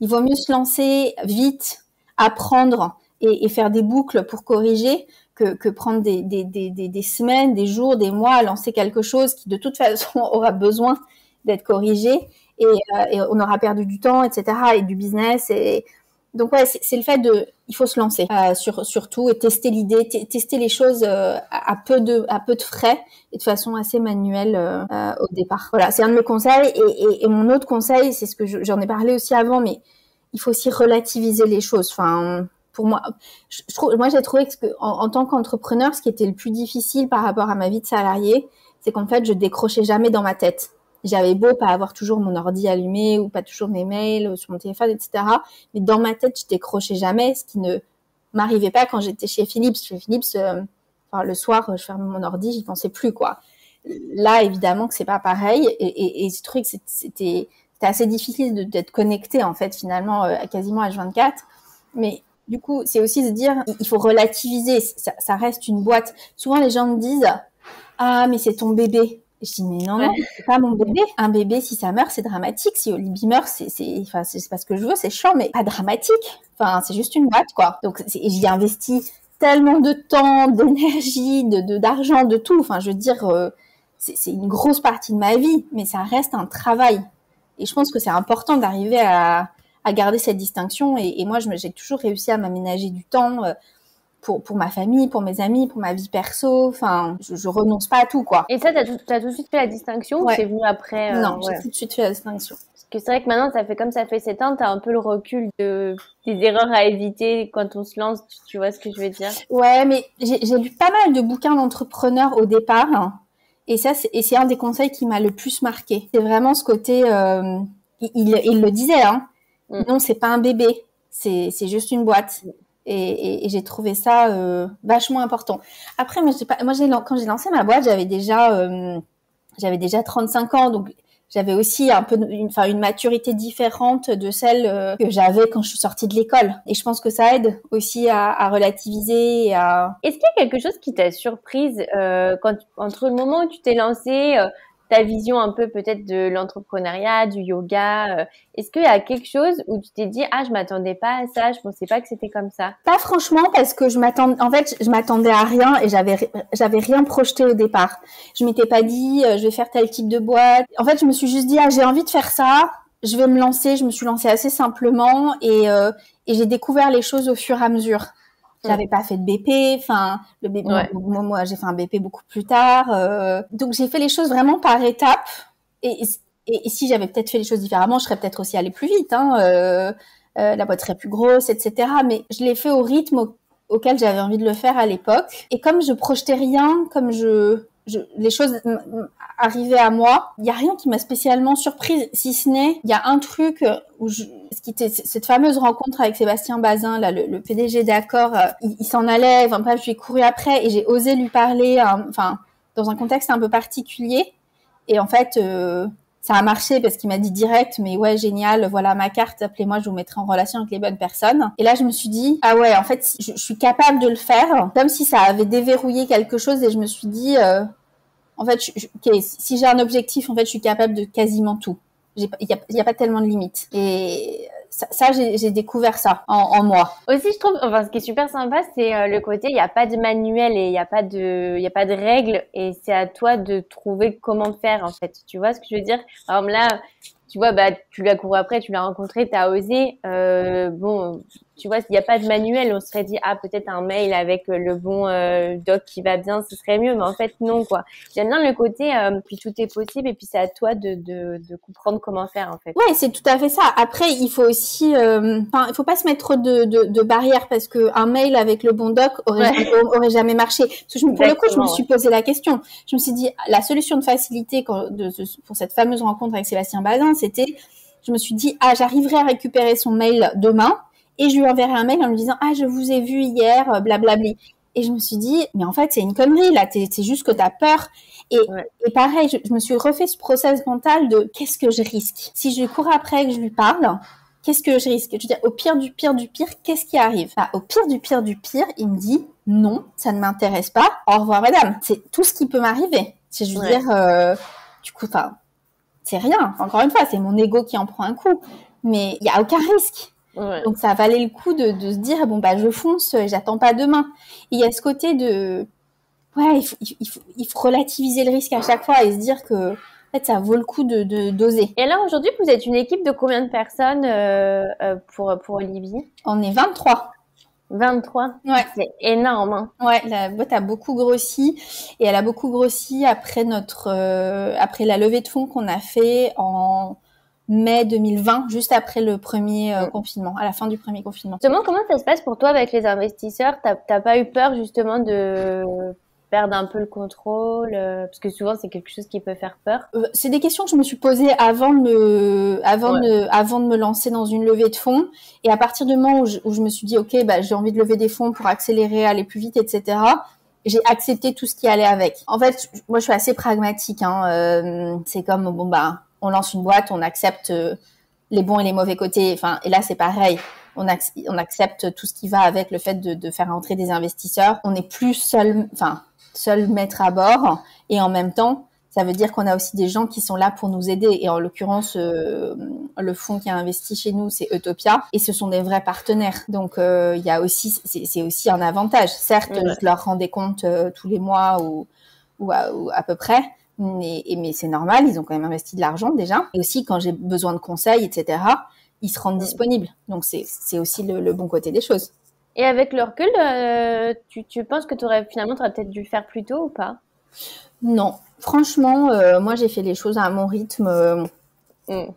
Il vaut mieux se lancer vite, apprendre et faire des boucles pour corriger que prendre des semaines, des jours, des mois à lancer quelque chose qui de toute façon aura besoin d'être corrigé et on aura perdu du temps, etc. et du business. Et donc c'est le fait il faut se lancer surtout et tester l'idée, tester les choses à peu de frais et de façon assez manuelle au départ. Voilà, c'est un de mes conseils. Et mon autre conseil, c'est ce que j'en ai parlé aussi avant, mais il faut aussi relativiser les choses. Enfin, pour moi, j'ai trouvé que en tant qu'entrepreneur, ce qui était le plus difficile par rapport à ma vie de salarié, c'est qu'en fait, je décrochais jamais dans ma tête. J'avais beau pas avoir toujours mon ordi allumé ou pas toujours mes mails sur mon téléphone, etc. Mais dans ma tête, je décrochais jamais, ce qui ne m'arrivait pas quand j'étais chez Philips. Chez Philips, le soir, je fermais mon ordi, j'y pensais plus, quoi. Là, évidemment que c'est pas pareil. Et ce truc, c'était assez difficile d'être connecté, en fait, finalement, quasiment H24. Mais du coup, c'est aussi se dire, il faut relativiser. Ça reste une boîte. Souvent, les gens me disent, ah, mais c'est ton bébé. Et je dis, mais non, c'est pas mon bébé. Un bébé, si ça meurt, c'est dramatique. Si Olivier meurt, c'est pas ce que je veux, c'est chiant, mais pas dramatique. Enfin, c'est juste une boîte, quoi. Donc, j'y ai investi tellement de temps, d'énergie, d'argent, de tout. Enfin, je veux dire, c'est une grosse partie de ma vie, mais ça reste un travail. Et je pense que c'est important d'arriver à garder cette distinction. Et moi, j'ai toujours réussi à m'aménager du temps, pour ma famille, pour mes amis, pour ma vie perso. Enfin, je renonce pas à tout, quoi. Et ça, t'as tout de suite fait la distinction ou c'est venu après Non, j'ai tout de suite fait la distinction. Parce que c'est vrai que maintenant, ça fait 7 ans, t'as un peu le recul des erreurs à éviter quand on se lance, tu vois ce que je veux dire? Ouais, mais j'ai lu pas mal de bouquins d'entrepreneurs au départ. Hein, et c'est un des conseils qui m'a le plus marqué. C'est vraiment ce côté, il le disait, hein. Non, c'est pas un bébé. C'est juste une boîte. Et j'ai trouvé ça vachement important. Après, quand j'ai lancé ma boîte, j'avais déjà 35 ans, donc j'avais aussi un peu une maturité différente de celle que j'avais quand je suis sortie de l'école. Et je pense que ça aide aussi à relativiser. Est-ce qu'il y a quelque chose qui t'a surprise entre le moment où tu t'es lancée, ta vision un peu peut-être de l'entrepreneuriat, du yoga, est-ce qu'il y a quelque chose où tu t'es dit je m'attendais pas à ça, je pensais pas que c'était comme ça? Pas franchement, parce que je m'attendais à rien et j'avais rien projeté au départ. Je m'étais pas dit je vais faire tel type de boîte. En fait, je me suis juste dit j'ai envie de faire ça, je vais me lancer. Je me suis lancée assez simplement et j'ai découvert les choses au fur et à mesure. J'avais pas fait de BP, le BP, moi j'ai fait un BP beaucoup plus tard. Donc j'ai fait les choses vraiment par étapes. Et si j'avais peut-être fait les choses différemment, je serais peut-être aussi allée plus vite. La boîte serait plus grosse, etc. Mais je l'ai fait au rythme auquel j'avais envie de le faire à l'époque. Et comme je projetais rien, comme les choses arrivaient à moi, il y a rien qui m'a spécialement surprise, si ce n'est, il y a un truc ce qui était cette fameuse rencontre avec Sébastien Bazin, là, le PDG d'Accor, il s'en allait, bref, je lui ai couru après et j'ai osé lui parler, dans un contexte un peu particulier. Et en fait, ça a marché parce qu'il m'a dit direct, mais ouais, génial, voilà ma carte, appelez-moi, je vous mettrai en relation avec les bonnes personnes. Et là, je me suis dit, ah ouais, en fait, je suis capable de le faire, comme si ça avait déverrouillé quelque chose. Et je me suis dit, en fait, si j'ai un objectif, en fait, je suis capable de quasiment tout. Il y a pas tellement de limites. Et ça j'ai découvert ça en moi. Aussi, je trouve, ce qui est super sympa, c'est le côté, il n'y a pas de manuel et il n'y a pas de règles et c'est à toi de trouver comment faire, en fait. Tu vois ce que je veux dire? Par exemple, là, tu vois, tu l'as couru après, tu l'as rencontré, t'as osé. Tu vois, s'il n'y a pas de manuel, on se serait dit, peut-être un mail avec le bon doc qui va bien, ce serait mieux. Mais en fait, non, quoi. J'aime bien le côté, puis tout est possible et puis c'est à toi de comprendre comment faire, en fait. Ouais, c'est tout à fait ça. Après, il faut aussi, il faut pas se mettre trop de barrières parce que un mail avec le bon doc aurait jamais marché. Parce que pour le coup, je me suis posé la question. Je me suis dit, la solution de facilité pour cette fameuse rencontre avec Sébastien Bazin, c'était, je me suis dit, j'arriverai à récupérer son mail demain et je lui enverrai un mail en lui disant, je vous ai vu hier, blablabli. Et je me suis dit, mais en fait, c'est une connerie, là, c'est juste que t'as peur. Et pareil, je me suis refait ce process mental de qu'est-ce que je risque? Si je cours après et que je lui parle, qu'est-ce que je risque? Je veux dire, au pire du pire du pire, qu'est-ce qui arrive? Au pire du pire du pire, il me dit, non, ça ne m'intéresse pas. Au revoir, madame. C'est tout ce qui peut m'arriver. Je veux dire, du coup, c'est rien. Encore une fois, c'est mon ego qui en prend un coup. Mais il n'y a aucun risque. Ouais. Donc, ça valait le coup de se dire, je fonce, j'attends pas demain. Et il y a ce côté de, il faut relativiser le risque à chaque fois et se dire que, en fait, ça vaut le coup d'oser. Et là, aujourd'hui, vous êtes une équipe de combien de personnes pour Olibi? On est 23. 23? Ouais. C'est énorme. Hein. Ouais, la boîte a beaucoup grossi. Et elle a beaucoup grossi après après la levée de fonds qu'on a fait en mai 2020, juste après le premier confinement, à la fin du premier confinement. Justement, comment ça se passe pour toi avec les investisseurs? T'as pas eu peur justement de perdre un peu le contrôle, parce que souvent c'est quelque chose qui peut faire peur. C'est des questions que je me suis posées avant de me lancer dans une levée de fonds, et à partir du moment où je me suis dit ok, j'ai envie de lever des fonds pour accélérer, aller plus vite, etc. J'ai accepté tout ce qui allait avec. En fait, moi je suis assez pragmatique. C'est comme on lance une boîte, on accepte les bons et les mauvais côtés. Enfin, et là c'est pareil. On accepte tout ce qui va avec le fait de faire entrer des investisseurs. On n'est plus seul maître à bord, et en même temps ça veut dire qu'on a aussi des gens qui sont là pour nous aider, et en l'occurrence le fonds qui a investi chez nous, c'est Utopia, et ce sont des vrais partenaires. Donc il y a aussi, c'est aussi un avantage. Certes, je leur rends des comptes tous les mois ou à peu près, mais c'est normal, ils ont quand même investi de l'argent déjà, et aussi quand j'ai besoin de conseils, etc., ils se rendent disponibles. Donc c'est aussi le bon côté des choses. Et avec le recul, tu penses que t'aurais peut-être dû le faire plus tôt ou pas? Non, franchement, moi j'ai fait les choses à mon rythme.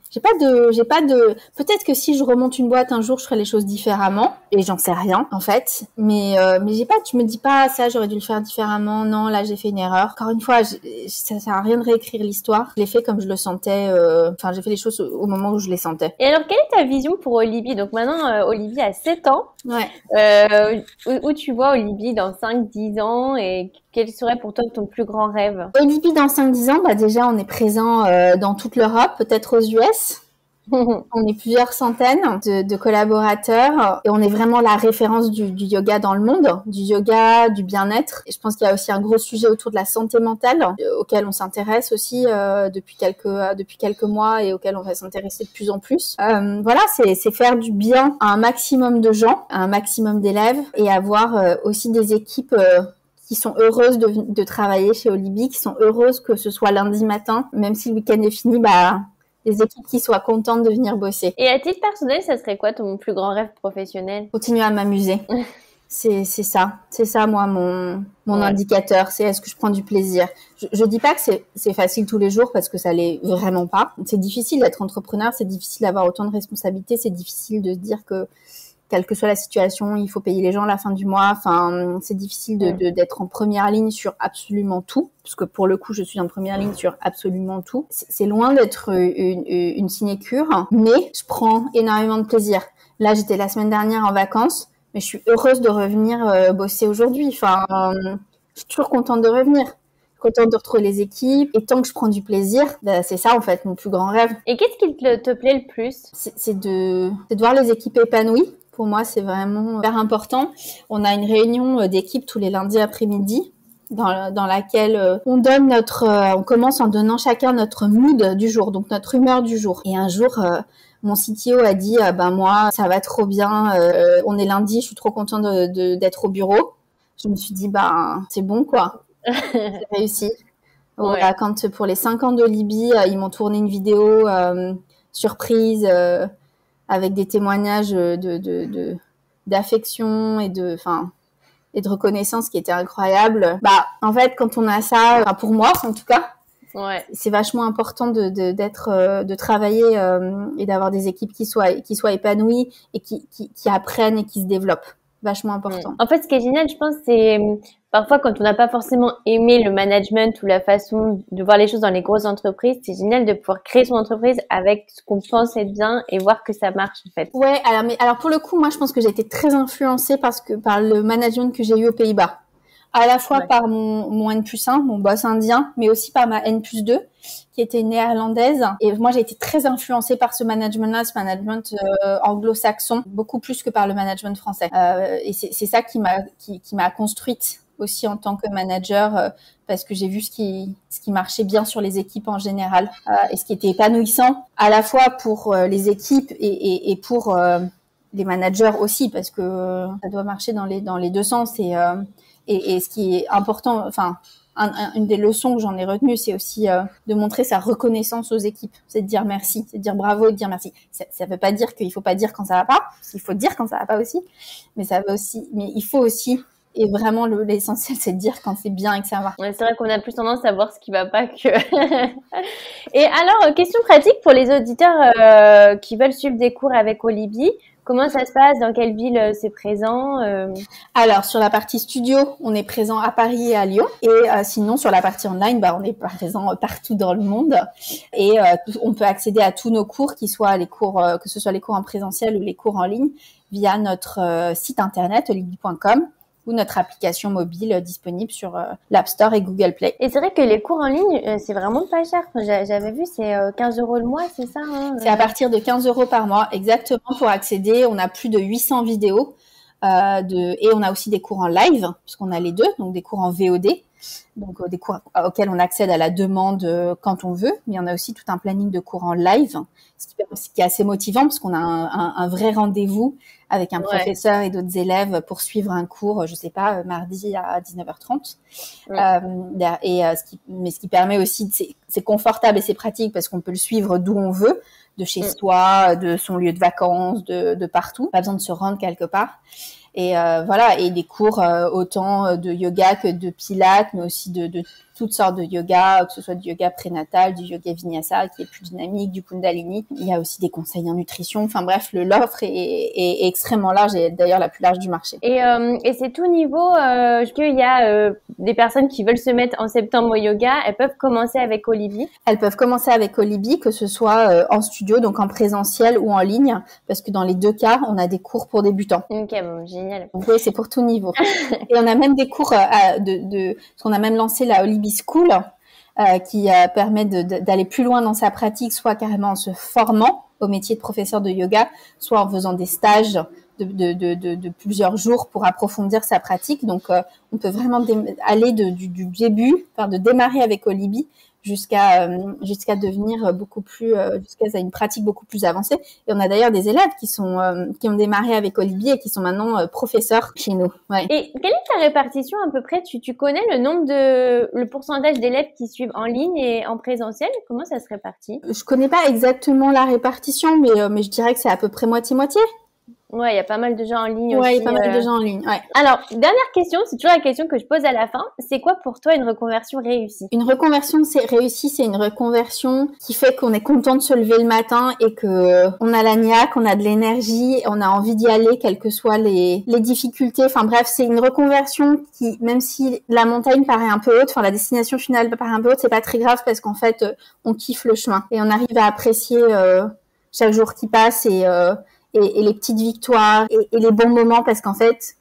J'ai pas de. Peut-être que si je remonte une boîte un jour, je ferai les choses différemment, et j'en sais rien en fait. Mais j'ai pas. Tu me dis pas ça, j'aurais dû le faire différemment. Non, là j'ai fait une erreur. Encore une fois, ça sert à rien de réécrire l'histoire. Je l'ai fait comme je le sentais. Enfin, j'ai fait les choses au moment où je les sentais. Et alors, quelle est ta vision pour Olibi? Donc maintenant, Olibi a 7 ans. Ouais. Où tu vois Olibi dans 5-10 ans, et quel serait pour toi ton plus grand rêve? Olibi dans 5-10 ans, déjà on est présent dans toute l'Europe, peut-être aux US. On est plusieurs centaines de collaborateurs, et on est vraiment la référence du yoga dans le monde, du yoga, du bien-être. Et je pense qu'il y a aussi un gros sujet autour de la santé mentale auquel on s'intéresse aussi depuis quelques mois, et auquel on va s'intéresser de plus en plus. Voilà, c'est faire du bien à un maximum de gens, à un maximum d'élèves, et avoir aussi des équipes qui sont heureuses de travailler chez Olibi, qui sont heureuses que ce soit lundi matin, même si le week-end est fini, des équipes qui soient contentes de venir bosser. Et à titre personnel, ça serait quoi ton plus grand rêve professionnel? Continuer à m'amuser. C'est ça moi mon indicateur, c'est est-ce que je prends du plaisir. Je dis pas que c'est facile tous les jours, parce que ça l'est vraiment pas. C'est difficile d'être entrepreneur, c'est difficile d'avoir autant de responsabilités, c'est difficile de se dire que quelle que soit la situation, il faut payer les gens à la fin du mois. Enfin, c'est difficile d'être en première ligne sur absolument tout, parce que pour le coup, je suis en première ligne sur absolument tout. C'est loin d'être une sinécure, mais je prends énormément de plaisir. Là, j'étais la semaine dernière en vacances, mais je suis heureuse de revenir bosser aujourd'hui. Enfin, je suis toujours contente de revenir. Contente de retrouver les équipes, et tant que je prends du plaisir, c'est ça en fait mon plus grand rêve. Et qu'est-ce qui te plaît le plus? C'est de voir les équipes épanouies. Pour moi, c'est vraiment hyper important. On a une réunion d'équipe tous les lundis après-midi, dans laquelle on commence en donnant chacun notre mood du jour, donc notre humeur du jour. Et un jour, mon CTO a dit, moi, ça va trop bien. On est lundi, je suis trop contente d'être au bureau. Je me suis dit, c'est bon quoi. C'est réussi. Voilà, quand pour les 5 ans d'Olibi, ils m'ont tourné une vidéo surprise avec des témoignages d'affection et de reconnaissance qui étaient incroyables. En fait, quand on a ça, pour moi en tout cas, c'est vachement important de travailler et d'avoir des équipes qui soient épanouies et qui apprennent et qui se développent. vachement important. En fait, ce qui est génial, je pense, c'est parfois quand on n'a pas forcément aimé le management ou la façon de voir les choses dans les grosses entreprises, c'est génial de pouvoir créer son entreprise avec ce qu'on pense être bien et voir que ça marche en fait. Ouais, alors pour le coup, moi je pense que j'ai été très influencée par le management que j'ai eu aux Pays-Bas. À la fois par mon N+1, mon boss indien, mais aussi par ma N+2, qui était néerlandaise. Et moi, j'ai été très influencée par ce management-là, ce management anglo-saxon, beaucoup plus que par le management français. Et c'est ça qui m'a construite aussi en tant que manager, parce que j'ai vu ce qui marchait bien sur les équipes en général, et ce qui était épanouissant, à la fois pour les équipes et pour les managers aussi, parce que ça doit marcher dans les deux sens. Et ce qui est important, enfin, une des leçons que j'en ai retenues, c'est aussi de montrer sa reconnaissance aux équipes. C'est de dire merci, c'est de dire bravo et de dire merci. Ça veut pas dire qu'il faut pas dire quand ça va pas, parce qu'il faut dire quand ça va pas aussi. Mais il faut aussi, et vraiment l'essentiel, c'est de dire quand c'est bien et que ça va. Ouais, c'est vrai qu'on a plus tendance à voir ce qui va pas que. Et alors, question pratique pour les auditeurs qui veulent suivre des cours avec Olibi. Comment ça se passe? Dans quelle ville c'est présent? Alors, sur la partie studio, on est présent à Paris et à Lyon. Et sinon, sur la partie online, on est présent partout dans le monde. Et on peut accéder à tous nos cours, que ce soit les cours en présentiel ou les cours en ligne, via notre site internet, olibi.com, ou notre application mobile disponible sur l'App Store et Google Play. Et c'est vrai que les cours en ligne, c'est vraiment pas cher. J'avais vu, c'est 15 € le mois, c'est ça C'est à partir de 15 € par mois, exactement, pour accéder. On a plus de 800 vidéos et on a aussi des cours en live, puisqu'on a les deux, donc des cours en VOD, donc des cours auxquels on accède à la demande quand on veut, mais on a aussi tout un planning de cours en live, ce qui est assez motivant, parce qu'on a un vrai rendez-vous avec un professeur et d'autres élèves pour suivre un cours, je sais pas, mardi à 19h30. Mais ce qui permet aussi, c'est confortable et c'est pratique parce qu'on peut le suivre d'où on veut, de chez soi, de son lieu de vacances, de partout. Pas besoin de se rendre quelque part. Et voilà, et des cours autant de yoga que de pilates, mais aussi de toutes sortes de yoga, que ce soit du yoga prénatal, du yoga vinyasa qui est plus dynamique, du kundalini. Il y a aussi des conseils en nutrition. Enfin bref, l'offre est extrêmement large et d'ailleurs la plus large du marché. Et c'est tout niveau. Est-ce qu'il y a des personnes qui veulent se mettre en septembre au yoga? Elles peuvent commencer avec Olibi? Elles peuvent commencer avec Olibi, que ce soit en studio, donc en présentiel ou en ligne, parce que dans les deux cas, on a des cours pour débutants. Ok, bon, génial. Donc oui, c'est pour tout niveau. Et on a même des cours parce qu'on a même lancé la Olibi School, qui permet d'aller plus loin dans sa pratique, soit carrément en se formant au métier de professeur de yoga, soit en faisant des stages de plusieurs jours pour approfondir sa pratique. Donc, on peut vraiment aller du début, de démarrer avec Olibi jusqu'à devenir jusqu'à une pratique beaucoup plus avancée. Et on a d'ailleurs des élèves qui ont démarré avec Olibi et qui sont maintenant professeurs chez nous. Ouais. Et quelle est ta répartition à peu près? Tu connais le pourcentage d'élèves qui suivent en ligne et en présentiel? Comment ça se répartit? Je connais pas exactement la répartition, mais je dirais que c'est à peu près moitié-moitié. Ouais, il y a pas mal de gens en ligne aussi. Ouais, il y a pas mal de gens en ligne, ouais. Alors, dernière question, c'est toujours la question que je pose à la fin. C'est quoi pour toi une reconversion réussie? Une reconversion réussie, c'est une reconversion qui fait qu'on est content de se lever le matin et que on a la niaque, on a de l'énergie, on a envie d'y aller, quelles que soient les difficultés. Enfin bref, c'est une reconversion qui, même si la montagne paraît un peu haute, la destination finale paraît un peu haute, c'est pas très grave parce qu'en fait, on kiffe le chemin et on arrive à apprécier chaque jour qui passe et les petites victoires et les bons moments, parce qu'en fait,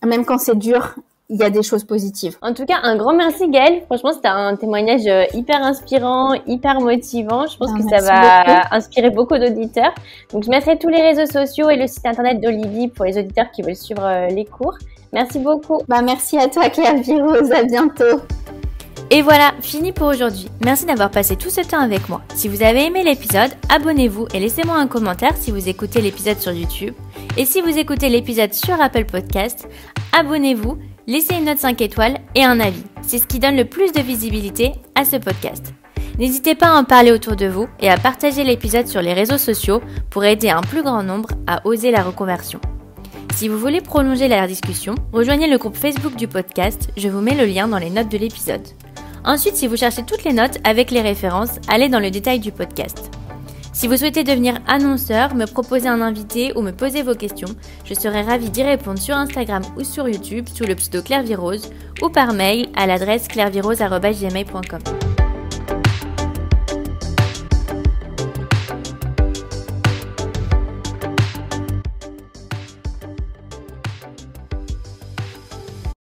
même quand c'est dur, il y a des choses positives. En tout cas, un grand merci Gaëlle. Franchement, c'était un témoignage hyper inspirant, hyper motivant. Je pense que ça va inspirer beaucoup d'auditeurs. Donc, je mettrai tous les réseaux sociaux et le site internet d'Olibi pour les auditeurs qui veulent suivre les cours. Merci beaucoup. Merci à toi Claire Virose, à bientôt. Et voilà, fini pour aujourd'hui. Merci d'avoir passé tout ce temps avec moi. Si vous avez aimé l'épisode, abonnez-vous et laissez-moi un commentaire si vous écoutez l'épisode sur YouTube. Et si vous écoutez l'épisode sur Apple Podcast, abonnez-vous, laissez une note 5 étoiles et un avis. C'est ce qui donne le plus de visibilité à ce podcast. N'hésitez pas à en parler autour de vous et à partager l'épisode sur les réseaux sociaux pour aider un plus grand nombre à oser la reconversion. Si vous voulez prolonger la discussion, rejoignez le groupe Facebook du podcast, je vous mets le lien dans les notes de l'épisode. Ensuite, si vous cherchez toutes les notes avec les références, allez dans le détail du podcast. Si vous souhaitez devenir annonceur, me proposer un invité ou me poser vos questions, je serai ravie d'y répondre sur Instagram ou sur YouTube sous le pseudo Claire Virose ou par mail à l'adresse clairevirose@gmail.com.